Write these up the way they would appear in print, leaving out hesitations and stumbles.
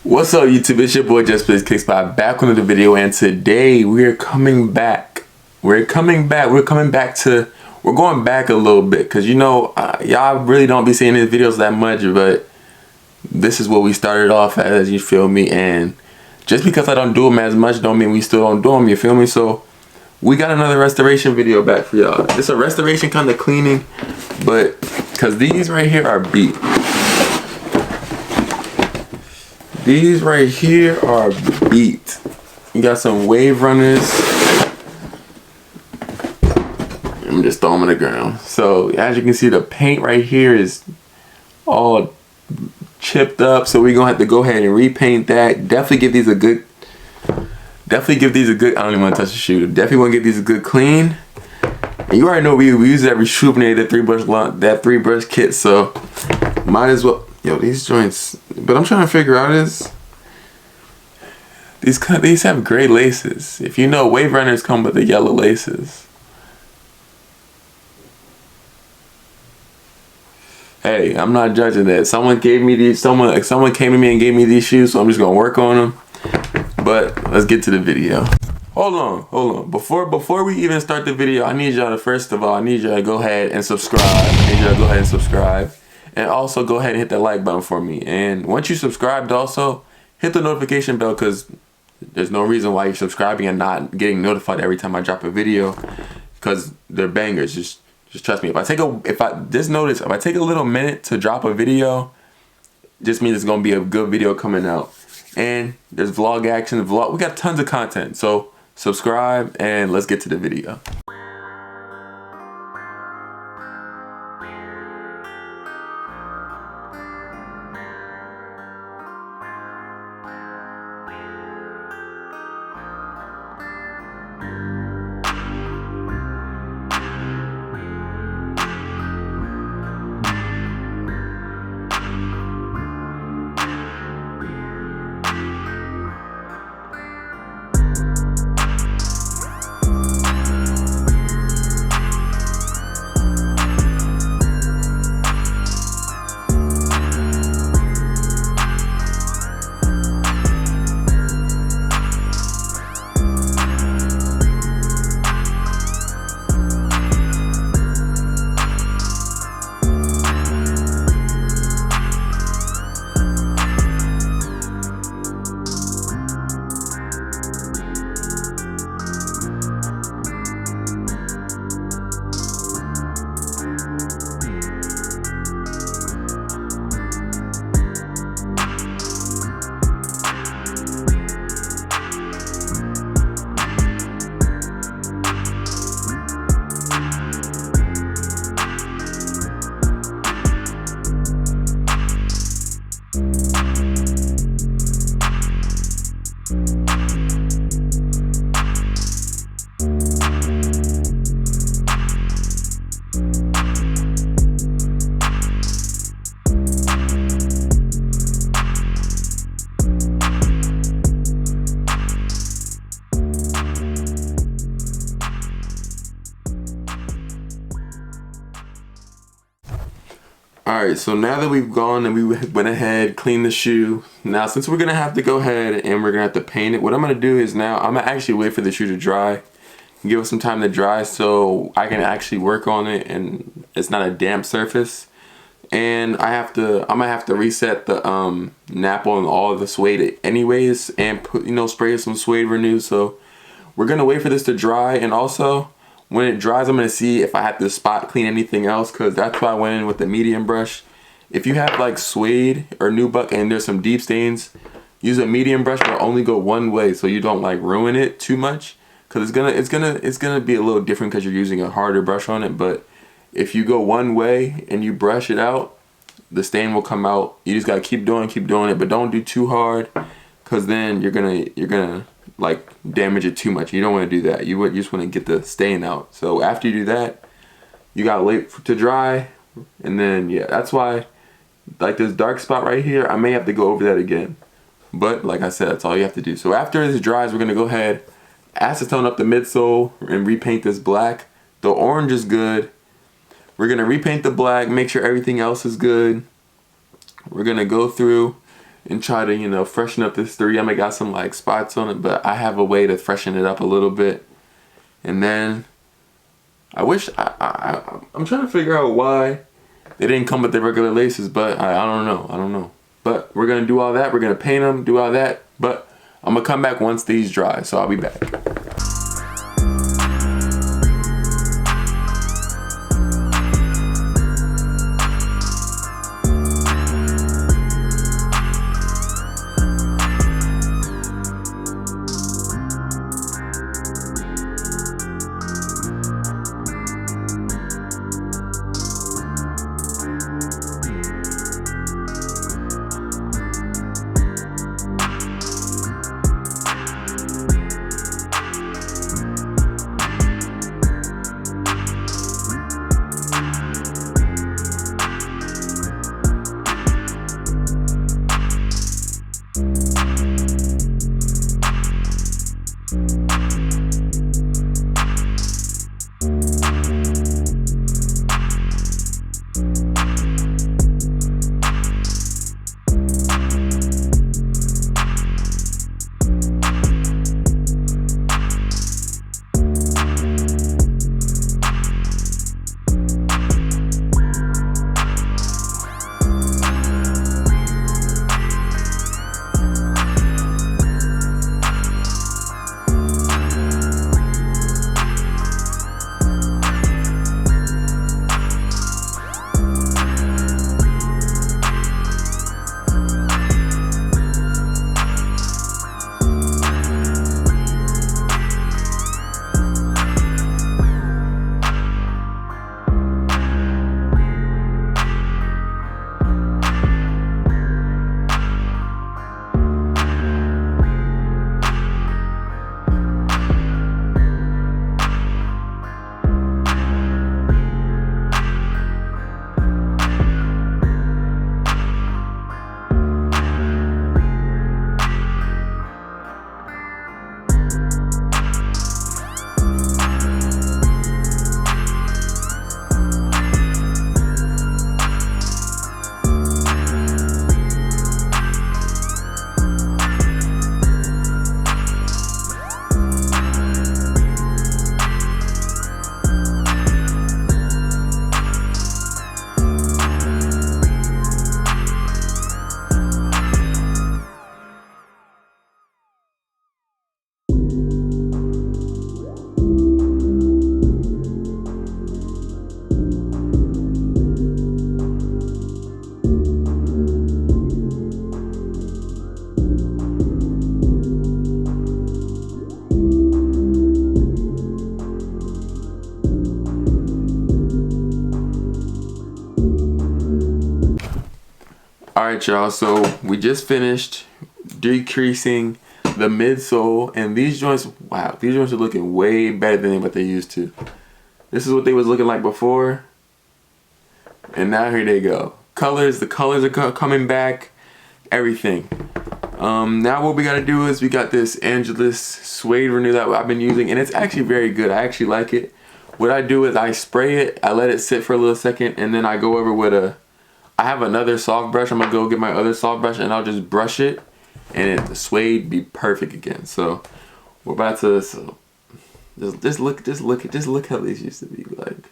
What's up, YouTube? It's your boy Justblaze Kickspot back on the video, and today we're coming back. We're going back a little bit because y'all really don't be seeing these videos that much, but this is what we started off as, you feel me? And just because I don't do them as much don't mean we still don't do them, you feel me? So we got another restoration video back for y'all. It's a restoration kind of cleaning, but because these right here are beat. These right here are beat. You got some wave runners. Let me just throw them on the ground. So as you can see, the paint right here is all chipped up. So we're gonna have to go ahead and repaint that. Definitely give these a good. I don't even want to touch the shoe. Definitely want to give these a good clean. And you already know we use that Rejuvenated 3-brush kit. So might as well. Yo, these joints, but I'm trying to figure out is these have gray laces. If you know, wave runners come with the yellow laces. Hey, I'm not judging that. Someone came to me and gave me these shoes, so I'm just gonna work on them. But let's get to the video. Hold on. Before we even start the video, I need y'all to go ahead and subscribe. And also go ahead and hit that like button for me. And once you subscribed, also hit the notification bell, because there's no reason why you're subscribing and not getting notified every time I drop a video, because they're bangers. Just trust me. If I take a little minute to drop a video, just means it's gonna be a good video coming out. And there's vlog action, we got tons of content. So subscribe and let's get to the video. Alright, so now that we've gone and we went ahead, cleaned the shoe, now since we're going to have to go ahead and we're going to have to paint it, what I'm going to do is now I'm going to actually wait for the shoe to dry, give it some time to dry so I can actually work on it and it's not a damp surface. And I'm going to have to reset the nap on all of the suede anyways and put, spray some suede renew. So we're going to wait for this to dry, and also when it dries, I'm going to see if I have to spot clean anything else, because that's why I went in with the medium brush. If you have like suede or nubuck and there's some deep stains, use a medium brush, but only go one way so you don't like ruin it too much, because it's gonna be a little different because you're using a harder brush on it. But if you go one way and you brush it out, the stain will come out. You just gotta keep doing it, but don't do too hard, because then you're gonna like damage it too much. You don't want to do that. You just want to get the stain out. So after you do that, you gotta wait to dry, and then yeah, that's why like this dark spot right here, I may have to go over that again. But like I said, that's all you have to do. So after this dries, we're gonna go ahead, acetone up the midsole and repaint this black. The orange is good. We're gonna repaint the black, make sure everything else is good. We're gonna go through and try to, you know, freshen up this 3M. I got some like spots on it, but I have a way to freshen it up a little bit. And then I wish I'm trying to figure out why they didn't come with the regular laces, but I don't know. But we're gonna do all that. We're gonna paint them, do all that. But I'm gonna come back once these dry, so I'll be back. Alright y'all, so we just finished decreasing the midsole, and these joints, wow, these joints are looking way better than what they used to. This is what they was looking like before, and now here they go. The colors are coming back, everything. Now what we gotta do is we got this Angelus suede renew that I've been using, and it's actually very good. I actually like it. What I do is I spray it, I let it sit for a little second, and then I go over with I have another soft brush. I'm gonna go get my other soft brush and I'll just brush it, and the suede be perfect again. So we're about to just look how these used to be like.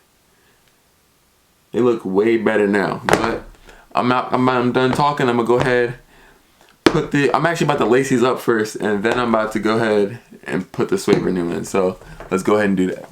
They look way better now. But I'm done talking. I'm gonna go ahead, I'm actually about to lace these up first, and then I'm about to go ahead and put the suede renew in. So let's go ahead and do that.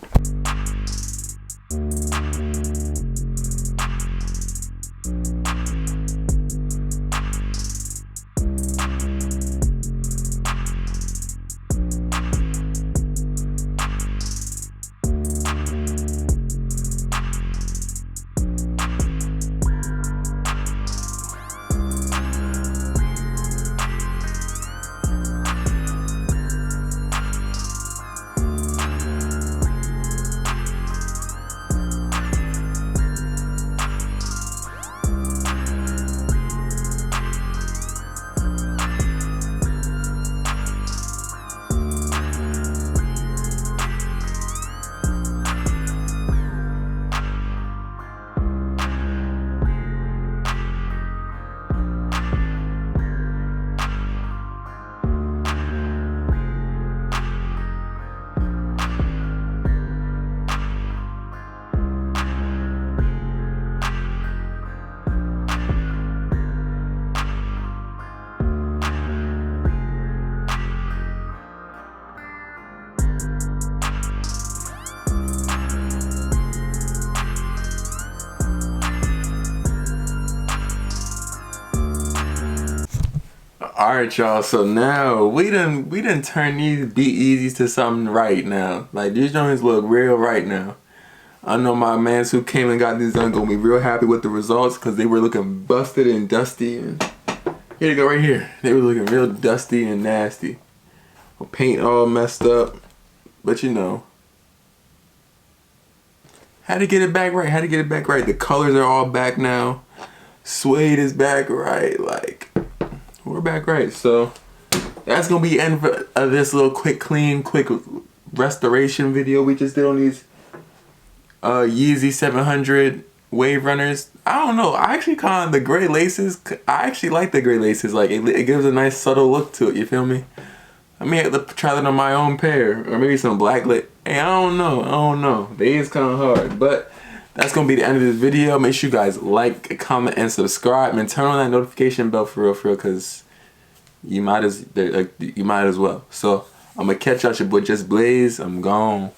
Alright, y'all, so now we done turn these Be Easies to something right now. Like, these joints look real right now. I know my mans who came and got these done gonna be real happy with the results because they were looking busted and dusty. And here you go, right here. They were looking real dusty and nasty. Paint all messed up, but you know. Had to get it back right, had to get it back right. The colors are all back now. Suede is back right, like, we're back right. So that's gonna be the end of this little quick restoration video we just did on these Yeezy 700 Wave Runners. I don't know, I actually kind of, the gray laces, I actually like the gray laces. Like, it gives a nice subtle look to it, you feel me? I may have to try that on my own pair, or maybe some black lit. Hey, I don't know. They is kind of hard, but that's gonna be the end of this video. Make sure you guys like, comment, and subscribe, and turn on that notification bell for real, cause you might as well. So I'm gonna catch y'all. Your boy Justblaze. I'm gone.